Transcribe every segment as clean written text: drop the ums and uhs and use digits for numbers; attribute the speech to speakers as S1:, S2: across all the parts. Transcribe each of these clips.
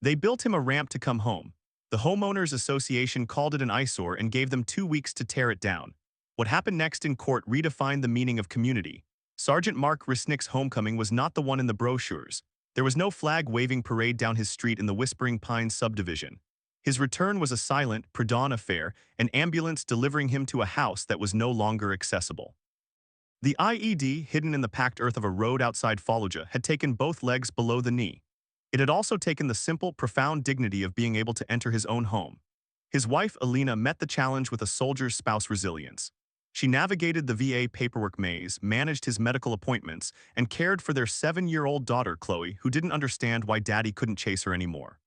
S1: They built him a ramp to come home. The homeowners association called it an eyesore and gave them 2 weeks to tear it down. What happened next in court redefined the meaning of community. Sergeant Mark Resnick's homecoming was not the one in the brochures. There was no flag-waving parade down his street in the Whispering Pines subdivision. His return was a silent, pre-dawn affair, an ambulance delivering him to a house that was no longer accessible. The IED, hidden in the packed earth of a road outside Fallujah, had taken both legs below the knee. It had also taken the simple, profound dignity of being able to enter his own home. His wife, Alina, met the challenge with a soldier's spouse resilience. She navigated the VA paperwork maze, managed his medical appointments, and cared for their 7-year-old daughter, Chloe, who didn't understand why Daddy couldn't chase her anymore.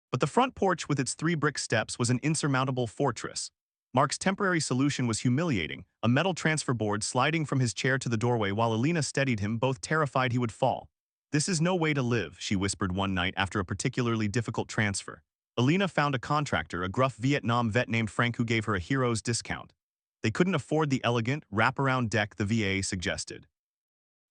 S1: But the front porch with its 3 brick steps was an insurmountable fortress. Mark's temporary solution was humiliating, a metal transfer board sliding from his chair to the doorway while Alina steadied him, both terrified he would fall. "This is no way to live," she whispered one night after a particularly difficult transfer. Alina found a contractor, a gruff Vietnam vet named Frank, who gave her a hero's discount. They couldn't afford the elegant, wraparound deck the VA suggested.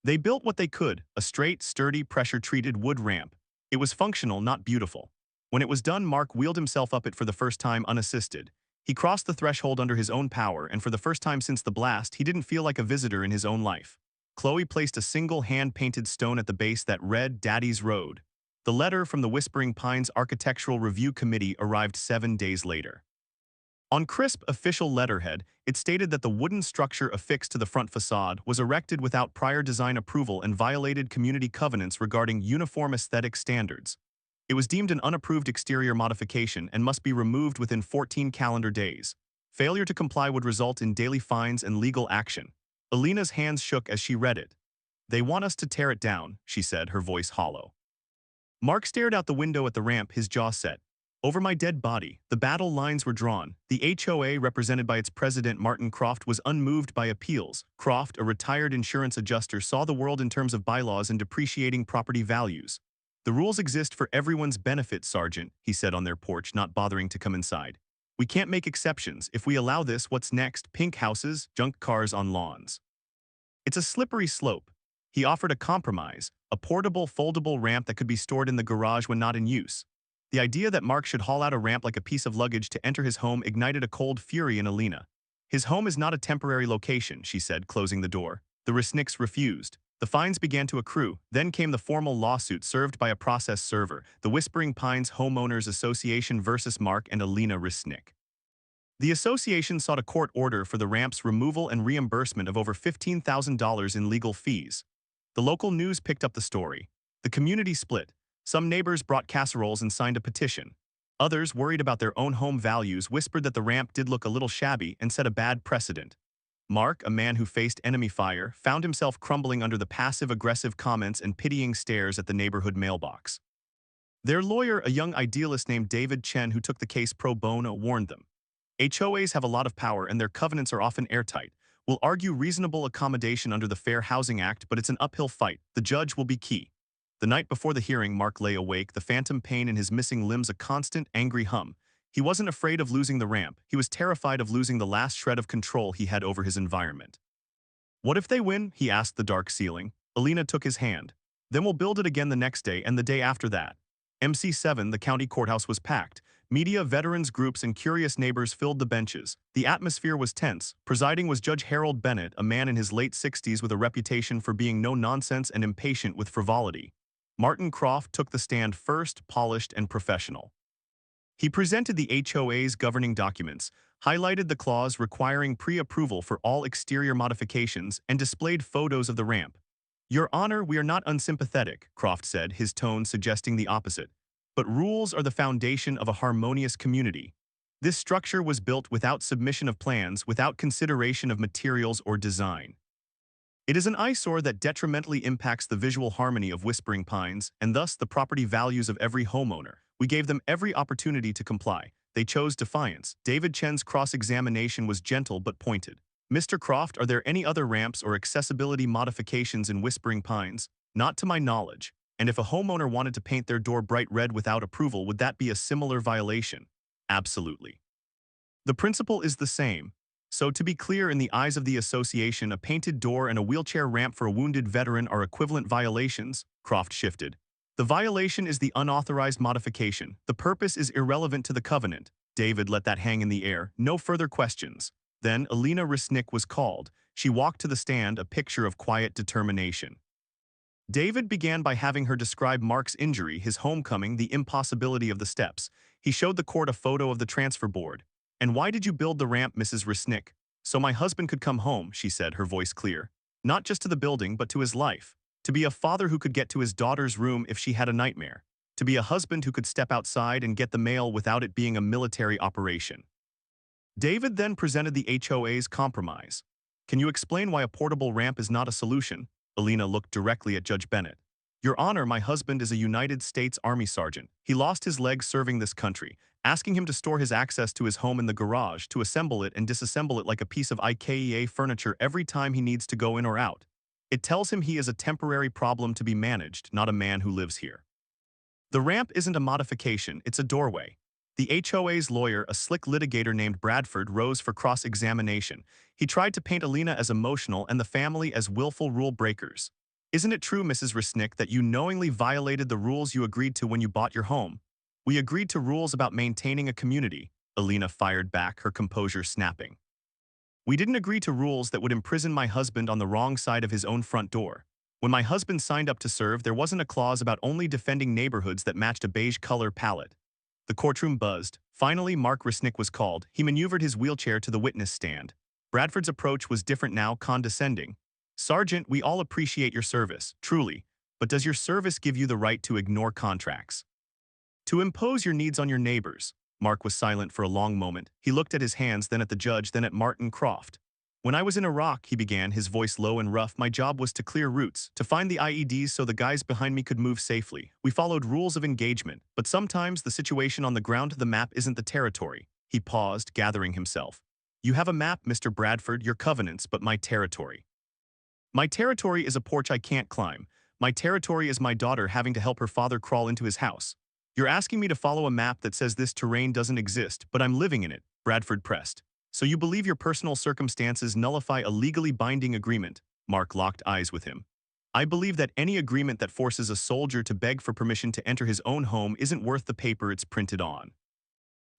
S1: They built what they could, a straight, sturdy, pressure-treated wood ramp. It was functional, not beautiful. When it was done, Mark wheeled himself up it for the first time unassisted. He crossed the threshold under his own power, and for the first time since the blast, he didn't feel like a visitor in his own life. Chloe placed a single hand-painted stone at the base that read Daddy's Road. The letter from the Whispering Pines Architectural Review Committee arrived 7 days later. On crisp, official letterhead, it stated that the wooden structure affixed to the front facade was erected without prior design approval and violated community covenants regarding uniform aesthetic standards. It was deemed an unapproved exterior modification and must be removed within 14 calendar days. Failure to comply would result in daily fines and legal action. Alina's hands shook as she read it. "They want us to tear it down," she said, her voice hollow. Mark stared out the window at the ramp, his jaw set. Over my dead body, the battle lines were drawn. The HOA, represented by its president Martin Croft, was unmoved by appeals. Croft, a retired insurance adjuster, saw the world in terms of bylaws and depreciating property values. "The rules exist for everyone's benefit, Sergeant," he said on their porch, not bothering to come inside. "We can't make exceptions. If we allow this, what's next? Pink houses, junk cars on lawns." It's a slippery slope. He offered a compromise, a portable, foldable ramp that could be stored in the garage when not in use. The idea that Mark should haul out a ramp like a piece of luggage to enter his home ignited a cold fury in Alina. "His home is not a temporary location," she said, closing the door. The Resnicks refused. The fines began to accrue. Then came the formal lawsuit served by a process server, the Whispering Pines Homeowners Association versus Mark and Alina Resnick. The association sought a court order for the ramp's removal and reimbursement of over $15,000 in legal fees. The local news picked up the story. The community split. Some neighbors brought casseroles and signed a petition. Others, worried about their own home values, whispered that the ramp did look a little shabby and set a bad precedent. Mark, a man who faced enemy fire, found himself crumbling under the passive-aggressive comments and pitying stares at the neighborhood mailbox. Their lawyer, a young idealist named David Chen, who took the case pro bono, warned them. "HOAs have a lot of power and their covenants are often airtight. We'll argue reasonable accommodation under the Fair Housing Act, but it's an uphill fight. The judge will be key." The night before the hearing, Mark lay awake, the phantom pain in his missing limbs a constant, angry hum. He wasn't afraid of losing the ramp. He was terrified of losing the last shred of control he had over his environment. "What if they win?" he asked the dark ceiling. Alina took his hand. "Then we'll build it again the next day and the day after that." MC7, the county courthouse, was packed. Media, veterans groups, and curious neighbors filled the benches. The atmosphere was tense. Presiding was Judge Harold Bennett, a man in his late 60s with a reputation for being no-nonsense and impatient with frivolity. Martin Croft took the stand first, polished and professional. He presented the HOA's governing documents, highlighted the clause requiring pre-approval for all exterior modifications, and displayed photos of the ramp. "Your Honor, we are not unsympathetic," Croft said, his tone suggesting the opposite. "But rules are the foundation of a harmonious community. This structure was built without submission of plans, without consideration of materials or design. It is an eyesore that detrimentally impacts the visual harmony of Whispering Pines, and thus the property values of every homeowner. We gave them every opportunity to comply. They chose defiance." David Chen's cross-examination was gentle but pointed. "Mr. Croft, are there any other ramps or accessibility modifications in Whispering Pines?" "Not to my knowledge. And if a homeowner wanted to paint their door bright red without approval, would that be a similar violation?" "Absolutely. The principle is the same. So to be clear, in the eyes of the association, a painted door and a wheelchair ramp for a wounded veteran are equivalent violations?" Croft shifted. The violation is the unauthorized modification. The purpose is irrelevant to the covenant. David let that hang in the air. No further questions. Then Alina Resnick was called. She walked to the stand, a picture of quiet determination. David began by having her describe Mark's injury, his homecoming, the impossibility of the steps. He showed the court a photo of the transfer board. "And why did you build the ramp, Mrs. Resnick?" "So my husband could come home," she said, her voice clear. "Not just to the building, but to his life. To be a father who could get to his daughter's room if she had a nightmare. To be a husband who could step outside and get the mail without it being a military operation." David then presented the HOA's compromise. "Can you explain why a portable ramp is not a solution?" Alina looked directly at Judge Bennett. "Your Honor, my husband is a United States Army sergeant. He lost his leg serving this country. Asking him to store his access to his home in the garage, to assemble it and disassemble it like a piece of IKEA furniture every time he needs to go in or out. It tells him he is a temporary problem to be managed, not a man who lives here. The ramp isn't a modification, it's a doorway." The HOA's lawyer, a slick litigator named Bradford, rose for cross-examination. He tried to paint Alina as emotional and the family as willful rule breakers. "Isn't it true, Mrs. Resnick, that you knowingly violated the rules you agreed to when you bought your home?" "We agreed to rules about maintaining a community," Alina fired back, her composure snapping. "We didn't agree to rules that would imprison my husband on the wrong side of his own front door. When my husband signed up to serve, there wasn't a clause about only defending neighborhoods that matched a beige color palette." The courtroom buzzed. Finally, Mark Resnick was called. He maneuvered his wheelchair to the witness stand. Bradford's approach was different now, condescending. "Sergeant, we all appreciate your service, truly. But does your service give you the right to ignore contracts? To impose your needs on your neighbors?" Mark was silent for a long moment. He looked at his hands, then at the judge, then at Martin Croft. "When I was in Iraq," he began, his voice low and rough, "my job was to clear routes, to find the IEDs so the guys behind me could move safely. We followed rules of engagement, but sometimes the situation on the ground, the map isn't the territory." He paused, gathering himself. "You have a map, Mr. Bradford, your covenants, but my territory. My territory is a porch I can't climb. My territory is my daughter having to help her father crawl into his house. You're asking me to follow a map that says this terrain doesn't exist, but I'm living in it," Bradford pressed. "So you believe your personal circumstances nullify a legally binding agreement?" Mark locked eyes with him. "I believe that any agreement that forces a soldier to beg for permission to enter his own home isn't worth the paper it's printed on."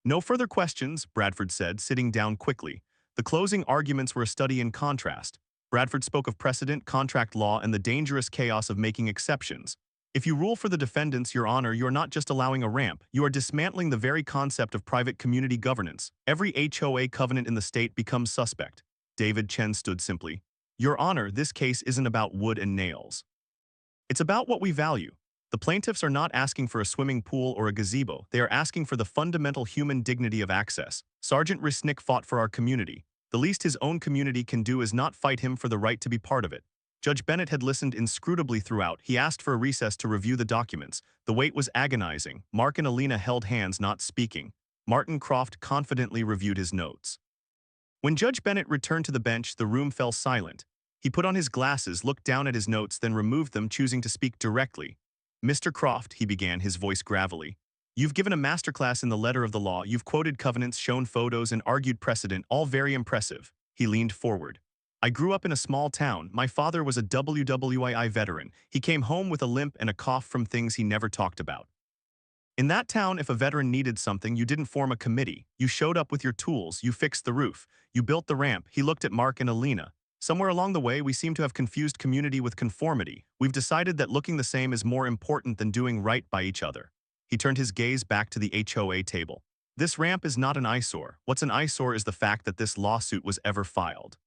S1: "No further questions," Bradford said, sitting down quickly. The closing arguments were a study in contrast. Bradford spoke of precedent, contract law, and the dangerous chaos of making exceptions. "If you rule for the defendants, Your Honor, you are not just allowing a ramp, you are dismantling the very concept of private community governance. Every HOA covenant in the state becomes suspect." David Chen stood simply. "Your Honor, this case isn't about wood and nails. It's about what we value. The plaintiffs are not asking for a swimming pool or a gazebo. They are asking for the fundamental human dignity of access. Sergeant Resnick fought for our community. The least his own community can do is not fight him for the right to be part of it." Judge Bennett had listened inscrutably throughout. He asked for a recess to review the documents. The wait was agonizing. Mark and Alina held hands, not speaking. Martin Croft confidently reviewed his notes. When Judge Bennett returned to the bench, the room fell silent. He put on his glasses, looked down at his notes, then removed them, choosing to speak directly. "Mr. Croft," he began, his voice gravelly, "you've given a masterclass in the letter of the law. You've quoted covenants, shown photos, and argued precedent, all very impressive." He leaned forward. "I grew up in a small town. My father was a WWII veteran. He came home with a limp and a cough from things he never talked about. In that town, if a veteran needed something, you didn't form a committee. You showed up with your tools, you fixed the roof, you built the ramp." He looked at Mark and Alina. "Somewhere along the way, we seem to have confused community with conformity. We've decided that looking the same is more important than doing right by each other." He turned his gaze back to the HOA table. "This ramp is not an eyesore. What's an eyesore is the fact that this lawsuit was ever filed.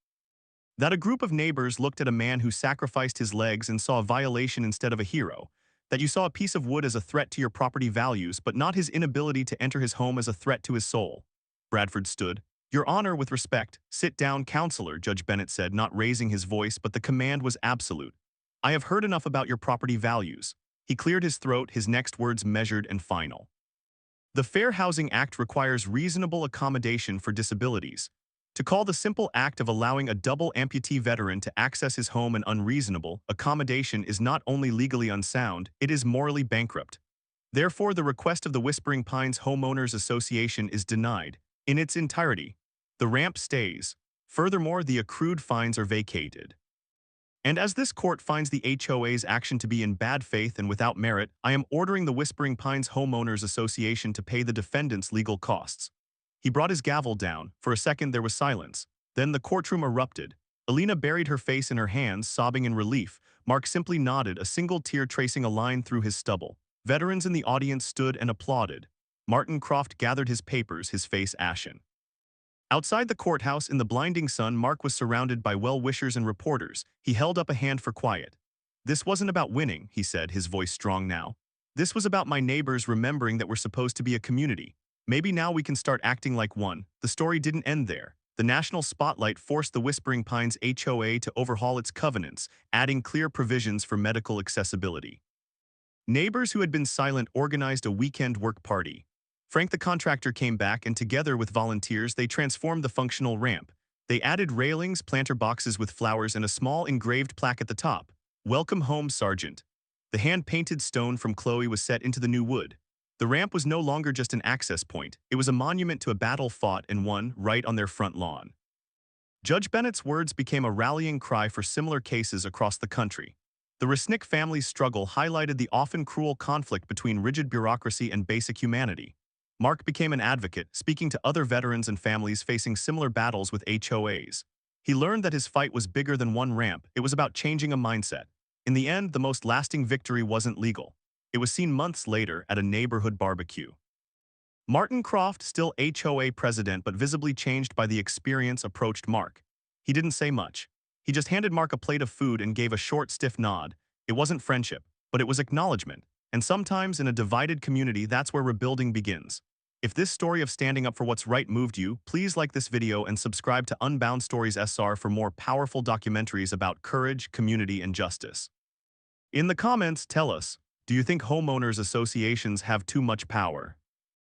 S1: That a group of neighbors looked at a man who sacrificed his legs and saw a violation instead of a hero. That you saw a piece of wood as a threat to your property values, but not his inability to enter his home as a threat to his soul." Bradford stood. "Your Honor, with respect." "Sit down, counselor," Judge Bennett said, not raising his voice, but the command was absolute. "I have heard enough about your property values." He cleared his throat, his next words measured and final. "The Fair Housing Act requires reasonable accommodation for disabilities. To call the simple act of allowing a double amputee veteran to access his home an unreasonable accommodation is not only legally unsound, it is morally bankrupt. Therefore, the request of the Whispering Pines Homeowners Association is denied in its entirety. The ramp stays. Furthermore, the accrued fines are vacated." And as this court finds the HOA's action to be in bad faith and without merit, I am ordering the Whispering Pines Homeowners Association to pay the defendant's legal costs. He brought his gavel down. For a second there was silence. Then the courtroom erupted. Alina buried her face in her hands, sobbing in relief. Mark simply nodded, a single tear tracing a line through his stubble. Veterans in the audience stood and applauded. Martin Croft gathered his papers, his face ashen. Outside the courthouse in the blinding sun, Mark was surrounded by well-wishers and reporters. He held up a hand for quiet. "This wasn't about winning," he said, his voice strong now. "This was about my neighbors remembering that we're supposed to be a community. Maybe now we can start acting like one." The story didn't end there. The national spotlight forced the Whispering Pines HOA to overhaul its covenants, adding clear provisions for medical accessibility. Neighbors who had been silent organized a weekend work party. Frank the contractor came back, and together with volunteers they transformed the functional ramp. They added railings, planter boxes with flowers, and a small engraved plaque at the top. "Welcome home, Sergeant." The hand-painted stone from Chloe was set into the new wood. The ramp was no longer just an access point. It was a monument to a battle fought and won right on their front lawn. Judge Bennett's words became a rallying cry for similar cases across the country. The Resnick family's struggle highlighted the often cruel conflict between rigid bureaucracy and basic humanity. Mark became an advocate, speaking to other veterans and families facing similar battles with HOAs. He learned that his fight was bigger than one ramp. It was about changing a mindset. In the end, the most lasting victory wasn't legal. It was seen months later at a neighborhood barbecue. Martin Croft, still HOA president but visibly changed by the experience, approached Mark. He didn't say much. He just handed Mark a plate of food and gave a short, stiff nod. It wasn't friendship, but it was acknowledgement. And sometimes in a divided community, that's where rebuilding begins. If this story of standing up for what's right moved you, please like this video and subscribe to Unbound Stories SR for more powerful documentaries about courage, community, and justice. In the comments, tell us, do you think homeowners associations have too much power?